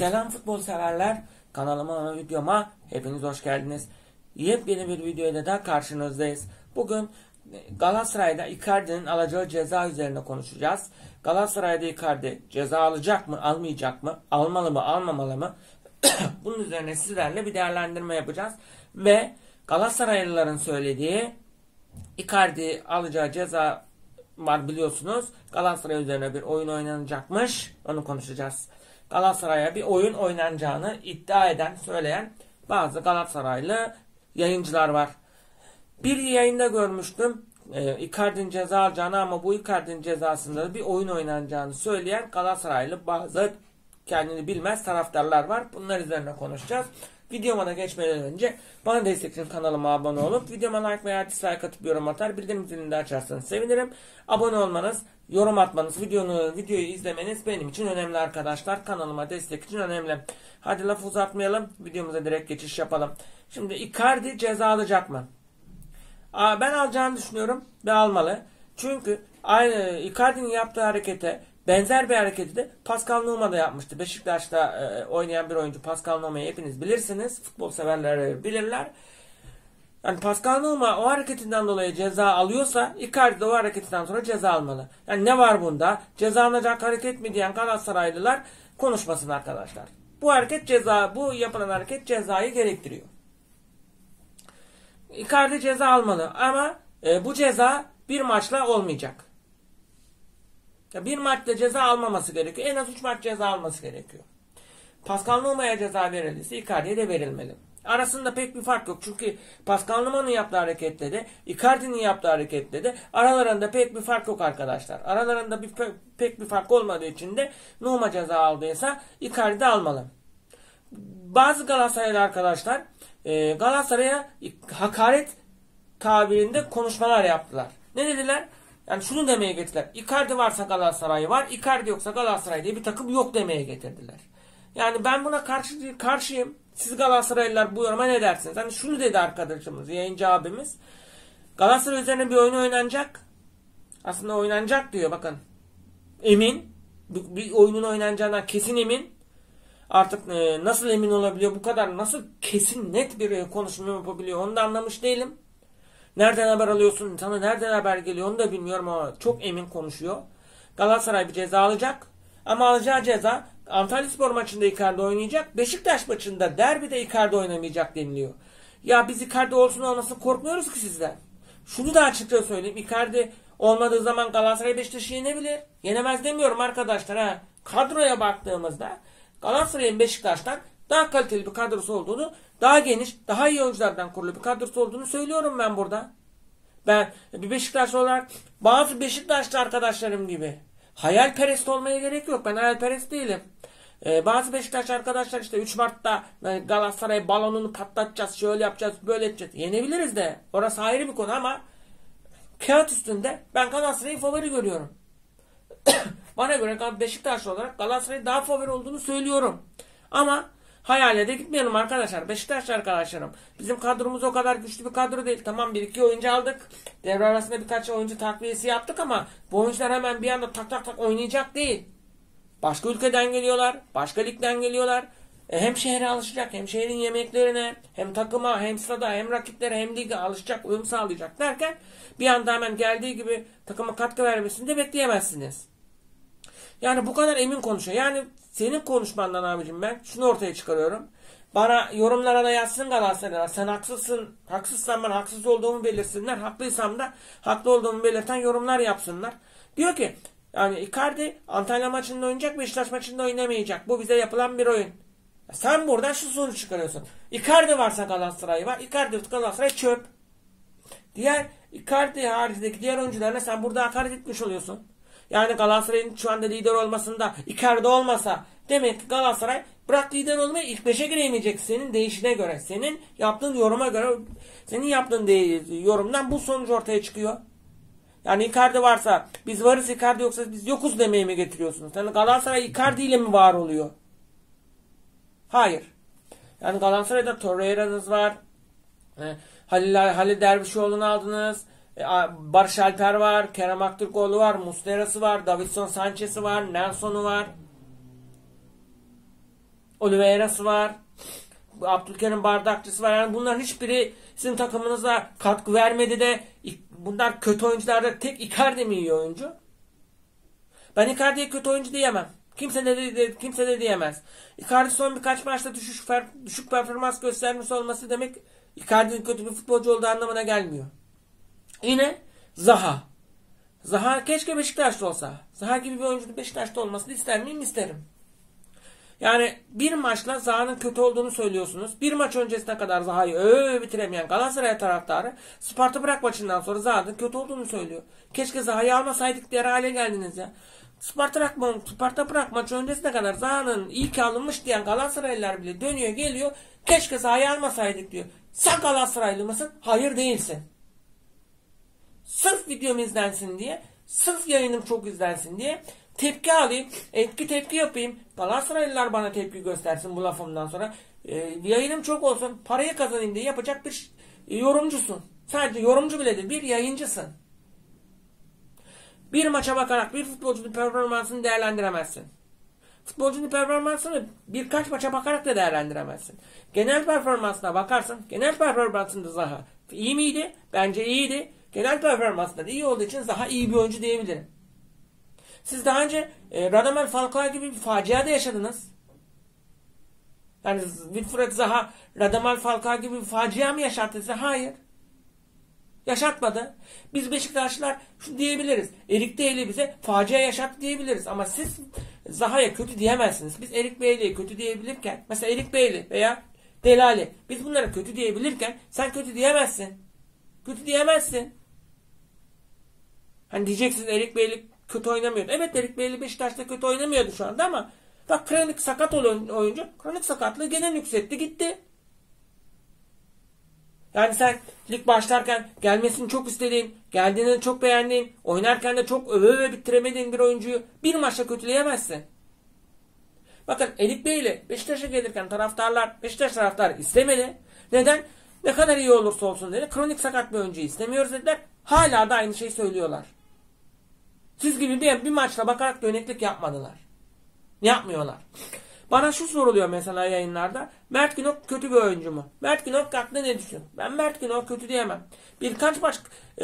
Selam futbol severler. Kanalıma, videoma hepiniz hoş geldiniz. Yepyeni bir videoyla da karşınızdayız. Bugün Galatasaray'da Icardi'nin alacağı ceza üzerine konuşacağız. Galatasaray'da Icardi ceza alacak mı, almayacak mı, almalı mı, almamalı mı? Bunun üzerine sizlerle bir değerlendirme yapacağız. Ve Galatasaraylıların söylediği Icardi alacağı ceza var biliyorsunuz. Galatasaray üzerine bir oyun oynanacakmış. Onu konuşacağız. Galatasaray'a bir oyun oynanacağını iddia eden, söyleyen bazı Galatasaraylı yayıncılar var. Bir yayında görmüştüm. Icardi'nin ceza alacağını ama bu Icardi'nin cezasında da bir oyun oynanacağını söyleyen Galatasaraylı bazı kendini bilmez taraftarlar var. Bunlar üzerine konuşacağız. Videoma da geçmeden önce bana destek için kanalıma abone olup videoma like veya dislike atıp yorum atar, bildirim zilini de açarsanız sevinirim. Abone olmanız, yorum atmanız, videoyu izlemeniz benim için önemli arkadaşlar. Kanalıma destek için önemli. Hadi lafı uzatmayalım. Videomuza direkt geçiş yapalım. Şimdi Icardi ceza alacak mı? Ben alacağını düşünüyorum ve almalı. Çünkü aynı Icardi'nin yaptığı harekete benzer bir hareketi de Pascal Nouma da yapmıştı. Beşiktaş'ta oynayan bir oyuncu Pascal Nouma'yı hepiniz bilirsiniz. Futbol severler bilirler. Yani Pascal Nouma o hareketinden dolayı ceza alıyorsa Icardi de o hareketinden sonra ceza almalı. Yani ne var bunda? Ceza alınacak hareket mi diyen Galatasaraylılar konuşmasın arkadaşlar. Bu hareket bu yapılan hareket cezayı gerektiriyor. Icardi ceza almalı ama bu ceza bir maçla olmayacak. Bir maçta ceza almaması gerekiyor. En az 3 maç ceza alması gerekiyor. Pascal Nouma'ya ceza verildiyse Icardi'ye de verilmeli. Arasında pek bir fark yok. Çünkü Pascal Nouma'nın yaptığı harekette de Icardi'nin yaptığı harekette de aralarında pek bir fark yok arkadaşlar. Aralarında pek bir fark olmadığı için de Nouma ceza aldıysa Icardi de almalı. Bazı Galatasaraylı arkadaşlar Galatasaray'a hakaret tabirinde konuşmalar yaptılar. Ne dediler? Yani şunu demeye getirdiler. Icardi varsa Galatasaray var. Icardi yoksa Galatasaray diye bir takım yok demeye getirdiler. Yani ben buna karşıyım. Siz Galatasaraylılar bu yoruma ne dersiniz? Hani şunu dedi arkadaşımız, yayıncı abimiz. Galatasaray üzerine bir oyun oynanacak. Aslında oynanacak diyor bakın. Emin. Bir oyunun oynanacağından kesin emin. Artık nasıl emin olabiliyor? Bu kadar nasıl kesin net bir konuşma yapabiliyor? Onu da anlamış değilim. Nereden haber alıyorsun? Sana nereden haber geliyor onu da bilmiyorum ama çok emin konuşuyor. Galatasaray bir ceza alacak. Ama alacağı ceza Antalyaspor maçında Icardi oynayacak. Beşiktaş maçında derbide Icardi oynamayacak deniliyor. Ya biz Icardi olsun olmasın korkmuyoruz ki sizden. Şunu da açıkça söyleyeyim. Icardi olmadığı zaman Galatasaray Beşiktaş'ı yenebilir. Yenemez demiyorum arkadaşlar. Ha. Kadroya baktığımızda Galatasaray'ın Beşiktaş'tan daha kaliteli bir kadrosu olduğunu, daha geniş, daha iyi oyunculardan kurulu bir kadrosu olduğunu söylüyorum ben burada. Ben bir Beşiktaşlı olarak bazı Beşiktaşlı arkadaşlarım gibi hayalperest olmaya gerek yok. Ben hayalperest değilim. Bazı Beşiktaşlı arkadaşlar işte 3 Mart'ta Galatasaray balonunu patlatacağız, şöyle yapacağız, böyle yapacağız. Yenebiliriz de. Orası ayrı bir konu ama kağıt üstünde ben Galatasaray'ı favori görüyorum. Bana göre Beşiktaşlı olarak Galatasaray daha favori olduğunu söylüyorum. Ama hayale de gitmeyelim arkadaşlar. Beşiktaşlı arkadaşlarım. Bizim kadromuz o kadar güçlü bir kadro değil. Tamam 1-2 oyuncu aldık. Devre arasında birkaç oyuncu takviyesi yaptık ama bu oyuncular hemen bir anda tak tak tak oynayacak değil. Başka ülkeden geliyorlar. Başka ligden geliyorlar. Hem şehre alışacak, hem şehrin yemeklerine, hem takıma, hem stada, hem rakiplere, hem lige alışacak, uyum sağlayacak derken bir anda hemen geldiği gibi takıma katkı vermesini de bekleyemezsiniz. Yani bu kadar emin konuşuyor. Yani senin konuşmandan abicim ben şunu ortaya çıkarıyorum. Bana yorumlara da yazsın Galatasaraylar. Sen haksızsın, haksızsan bana haksız olduğumu belirsinler. Haklıysam da haklı olduğumu belirten yorumlar yapsınlar. Diyor ki yani Icardi Antalya maçında oynayacak, Beşiktaş maçında oynamayacak. Bu bize yapılan bir oyun. Sen buradan şu sonuç çıkarıyorsun. Icardi varsa Galatasaray var. Icardi yoksa Galatasaray çöp. Diğer Icardi haricindeki diğer oyuncularına sen burada hakaret etmiş oluyorsun. Yani Galatasaray'ın şu anda lider olmasında Icardi olmasa demek ki Galatasaray bırak lider olmayı ilk 5'e giremeyecek senin değişine göre. Senin yaptığın yoruma göre senin yaptığın yorumdan bu sonuç ortaya çıkıyor. Yani Icardi varsa biz varız, Icardi yoksa biz yokuz demeye mi getiriyorsunuz? Yani Galatasaray Icardi ile mi var oluyor? Hayır. Yani Galatasaray'da Torreira'nız var. Halil Dervişoğlu'nu aldınız. Barış Alper var. Kerem Aktürkoğlu var. Muslera'sı var. Davinson Sanchez'i var. Nelson'u var. Oliveira'sı var. Abdülkerim Bardakçısı var. Yani bunların hiçbiri sizin takımınıza katkı vermedi de bunlar kötü oyuncularda tek Icardi mi iyi oyuncu? Ben Icardi'ye kötü oyuncu diyemem. Kimse de diyemez. Icardi son birkaç maçta düşük performans göstermesi olması demek Icardi'nin kötü bir futbolcu olduğu anlamına gelmiyor. Yine Zaha. Zaha keşke Beşiktaş'ta olsa. Zaha gibi bir oyuncunun Beşiktaş'ta olmasını ister miyim? İsterim. Yani bir maçla Zaha'nın kötü olduğunu söylüyorsunuz. Bir maç öncesine kadar Zaha'yı bitiremeyen Galatasaray taraftarı Sparta Prag maçından sonra Zaha'nın kötü olduğunu söylüyor. Keşke Zaha'yı almasaydık diye hale geldiniz ya. Sparta Prag maçı öncesine kadar Zaha'nın iyi ki alınmış diyen Galatasaraylılar bile dönüyor geliyor. Keşke Zaha'yı almasaydık diyor. Sen Galatasaraylı mısın? Hayır değilsin. Sırf videom izlensin diye, sırf yayınım çok izlensin diye tepki alayım, tepki yapayım. Galatasaraylılar bana tepki göstersin bu lafımdan sonra. Yayınım çok olsun, parayı kazanayım diye yapacak bir yorumcusun. Sadece yorumcu bile değil, bir yayıncısın. Bir maça bakarak bir futbolcunun performansını değerlendiremezsin. Futbolcunun performansını birkaç maça bakarak da değerlendiremezsin. Genel performansına bakarsın. Genel performansında Zaha iyi miydi? Bence iyiydi. Genel performansında iyi olduğu için Zaha iyi bir oyuncu diyebilirim. Siz daha önce Radamel Falcao gibi bir facia da yaşadınız. Yani Wilfried Zaha Radamel Falcao gibi bir facia mı yaşattı size? Hayır. Yaşatmadı. Biz Beşiktaşlılar şunu diyebiliriz. Erik Daly bize facia yaşattı diyebiliriz. Ama siz Zaha'ya kötü diyemezsiniz. Biz Erik Bailey'e kötü diyebilirken, mesela Erik Bailey veya Delali, biz bunlara kötü diyebilirken sen kötü diyemezsin. Kötü diyemezsin. Hani diyeceksiniz Erik Bailey kötü oynamıyordu. Evet, Erik Bailey Beşiktaş'ta kötü oynamıyordu şu anda ama bak, kronik sakat olan oyuncu kronik sakatlığı gene yükseltti gitti. Yani sen lig başlarken gelmesini çok istediğin, geldiğini çok beğendiğin, oynarken de çok öve bitiremediğin bir oyuncuyu bir maçta kötüleyemezsin. Bakın Erik Bailey Beşiktaş'a gelirken Beşiktaş taraftarı istemedi. Neden? Ne kadar iyi olursa olsun dedi. Kronik sakat bir oyuncuyu istemiyoruz dediler. Hala da aynı şeyi söylüyorlar. Siz gibi bir maçla bakarak döneklik yapmadılar. Yapmıyorlar. Bana şu soruluyor mesela yayınlarda. Mert Günok kötü bir oyuncu mu? Mert Günok hakkında ne düşünüyorsun? Ben Mert Günok kötü diyemem. Birkaç maç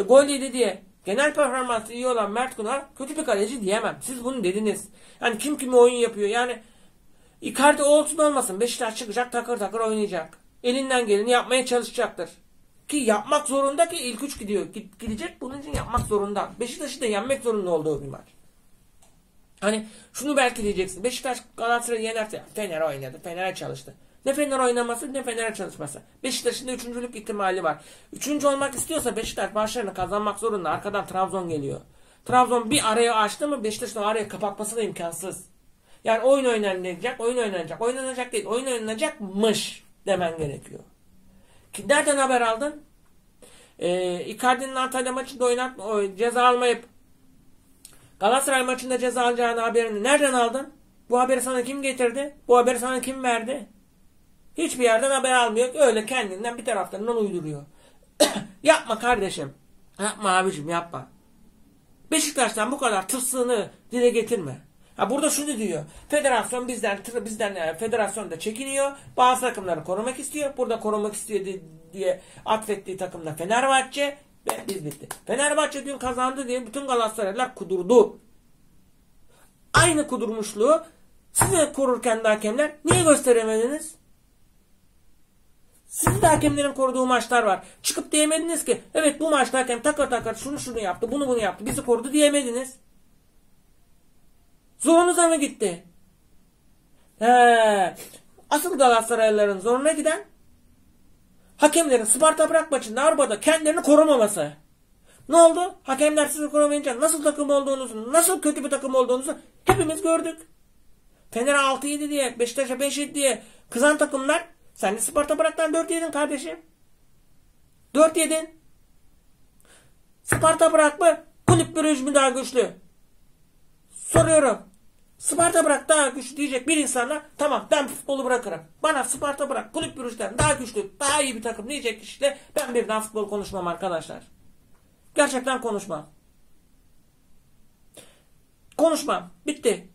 gol yedi diye genel performansı iyi olan Mert Günok kötü bir kaleci diyemem. Siz bunu dediniz. Yani kim kimi oyun yapıyor. Yani Icardi olsun olmasın Beşiktaş çıkacak, takır takır oynayacak. Elinden geleni yapmaya çalışacaktır. Ki yapmak zorunda, ki ilk 3 gidecek, bunun için yapmak zorunda. Beşiktaş'ı da yenmek zorunda olduğu bir maç. Hani şunu belki diyeceksin. Beşiktaş Galatasaray'ı yenerse Fener oynadı. Fener'e çalıştı. Ne Fener oynaması ne Fener'e çalışması. Beşiktaş'ın da 3.'lük ihtimali var. 3. olmak istiyorsa Beşiktaş maçlarını kazanmak zorunda. Arkadan Trabzon geliyor. Trabzon bir araya açtı mı Beşiktaş'ın o arayı kapatması da imkansız. Yani oyun oynanacak. Oynanacak değil. Oyun oynanacakmış demen gerekiyor. Ki nereden haber aldın? Icardi'nin Antalya maçında ceza almayıp Galatasaray maçında ceza alacağını haberini nereden aldın? Bu haberi sana kim getirdi? Bu haberi sana kim verdi? Hiçbir yerden haber almıyor. Öyle kendinden bir taraflarından uyduruyor. Yapma kardeşim. Yapma abicim, yapma. Beşiktaş'tan bu kadar tırsığını dile getirme. Ha, burada şunu diyor. Federasyon bizden federasyon da çekiniyor. Bazı takımları korumak istiyor. Burada korumak istiyor diye atfettiği takımda Fenerbahçe ve biz bitti. Fenerbahçe dün kazandı diye bütün Galatasaraylılar kudurdu. Aynı kudurmuşluğu size korurken de hakemler niye gösteremediniz? Siz de hakemlerin koruduğu maçlar var. Çıkıp diyemediniz ki evet bu maçta hakem takır takır şunu yaptı, bunu yaptı, bizi korudu diyemediniz. Zorunuza mı gitti? Asıl Galatasaraylıların zoruna giden hakemlerin Sparta Prag maçında Avrupa'da kendilerini korumaması. Ne oldu? Hakemler sizi korumayınca nasıl takım olduğunuzu, nasıl kötü bir takım olduğunuzu hepimiz gördük. Fener'e 6-7 diye, Beşiktaş'a 5-7 diye kızan takımlar, sen de Sparta Prag'dan 4 yedin kardeşim. 4 yedin. Sparta Prag mı? Kulüp Brugge mi daha güçlü? Soruyorum. Sparta Prag daha güçlü diyecek bir insana tamam ben futbolu bırakırım. Bana Sparta Prag Kulüp Brugge'den daha güçlü, daha iyi bir takım diyecek kişiyle ben bir daha futbol konuşmam arkadaşlar. Gerçekten konuşmam. Konuşmam. Bitti.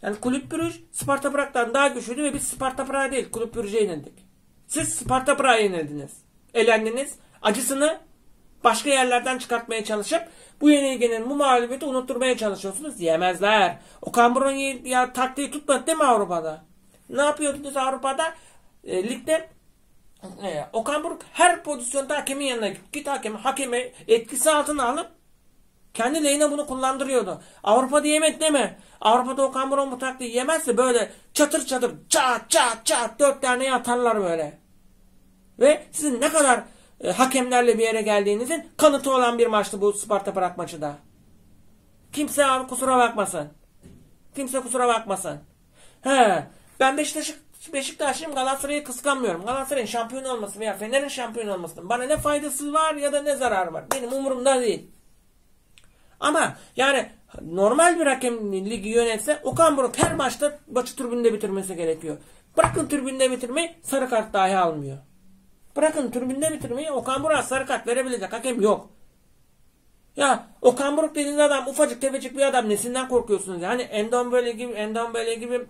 Yani Kulüp Brugge Sparta Prag'dan daha güçlüydü ve biz Sparta Prag'a değil Kulüp Brugge'ye yenildik. Siz Sparta Prag'a yenildiniz. Elendiniz. Acısını başka yerlerden çıkartmaya çalışıp bu yenilginin, bu mağlubiyeti unutturmaya çalışıyorsunuz. Yemezler. Okan Buruk'un ya taktiği tutmadı değil mi Avrupa'da? Ne yapıyordunuz Avrupa'da? Ligde Okan Buruk her pozisyonda hakemin yanına git hakemi etkisi altına alıp kendi lehine bunu kullandırıyordu. Avrupa'da yemedi değil mi? Avrupa'da Okan Buruk bu taktiği yemezse böyle çatır çatır çat çat çat 4 tane atarlar böyle. Ve sizin ne kadar hakemlerle bir yere geldiğinizin kanıtı olan bir maçtı bu Sparta Prag maçı da. Kimse abi kusura bakmasın. Kimse kusura bakmasın. Ben Beşiktaşlıyım, Galatasaray'ı kıskanmıyorum. Galatasaray'ın şampiyon olması veya Fener'in şampiyon olmasının bana ne faydası var ya da ne zararı var. Benim umurumda değil. Ama yani normal bir hakem ligi yönetse Okan Buruk her maçta maçı tribünde bitirmesi gerekiyor. Bırakın tribünde bitirmeyi, sarı kart dahi almıyor. Bırakın tribünde bitirmeyi, Okan Buruk'a sarı kart verebilecek hakem yok. Ya Okan Buruk dediğiniz adam ufacık tefecik bir adam, nesinden korkuyorsunuz? Yani Endombele gibi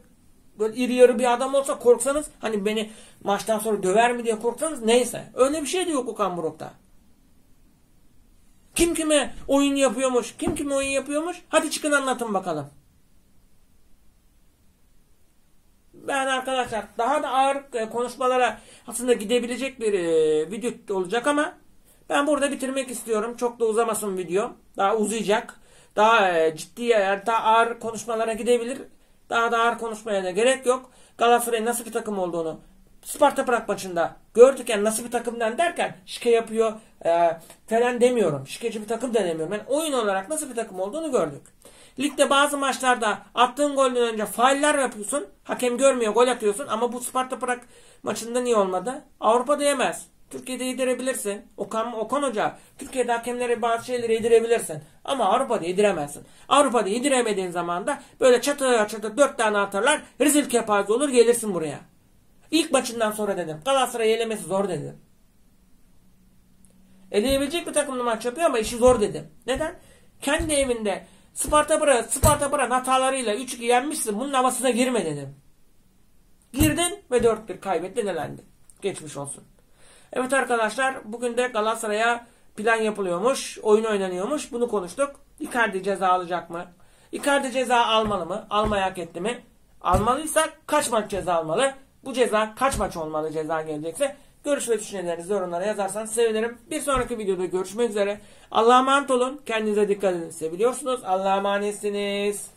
böyle iri yarı bir adam olsa korksanız, hani beni maçtan sonra döver mi diye korksanız, neyse. Öyle bir şey de yok Okan Buruk'ta. Kim kime oyun yapıyormuş? Kim kime oyun yapıyormuş? Hadi çıkın anlatın bakalım. Ben arkadaşlar daha da ağır konuşmalara aslında gidebilecek bir video olacak ama ben burada bitirmek istiyorum. Çok da uzamasın video. Daha uzayacak. Daha ciddi, yani daha ağır konuşmalara gidebilir. Daha da ağır konuşmaya da gerek yok. Galatasaray'ın nasıl bir takım olduğunu Sparta Prag maçında gördük. Yani nasıl bir takımdan derken şike yapıyor falan demiyorum. Şikeci bir takım da demiyorum. Yani oyun olarak nasıl bir takım olduğunu gördük. Ligde bazı maçlarda attığın golden önce fauller yapıyorsun. Hakem görmüyor, gol atıyorsun. Ama bu Sparta Prag maçında niye olmadı? Avrupa'da yemez. Türkiye'de yedirebilirsin. Okan Hoca, Türkiye'de hakemlere bazı şeyleri yedirebilirsin. Ama Avrupa'da yediremezsin. Avrupa'da yediremediğin zaman da böyle çatır 4 tane atarlar. Rezil kepaze olur, gelirsin buraya. İlk maçından sonra dedim. Galatasaray elemesi zor dedim. Eleyebilecek bir takımla maç yapıyor ama işi zor dedim. Neden? Kendi evinde Sparta Prag hatalarıyla 3-2 yenmişsin. Bunun havasına girme dedim. Girdin ve 4-1 kaybettin, elendin. Geçmiş olsun. Evet arkadaşlar, bugün de Galatasaray'a plan yapılıyormuş. Oyun oynanıyormuş. Bunu konuştuk. Icardi ceza alacak mı? Icardi ceza almalı mı? Almayı hak etti mi? Almalıysa kaç maç ceza almalı? Bu ceza kaç maç olmalı ceza gelecekse? Görüş ve düşüncelerinizi yorumlara yazarsanız sevinirim. Bir sonraki videoda görüşmek üzere. Allah'a emanet olun. Kendinize dikkat edin. Seviyorsunuz. Allah'a emanetsiniz.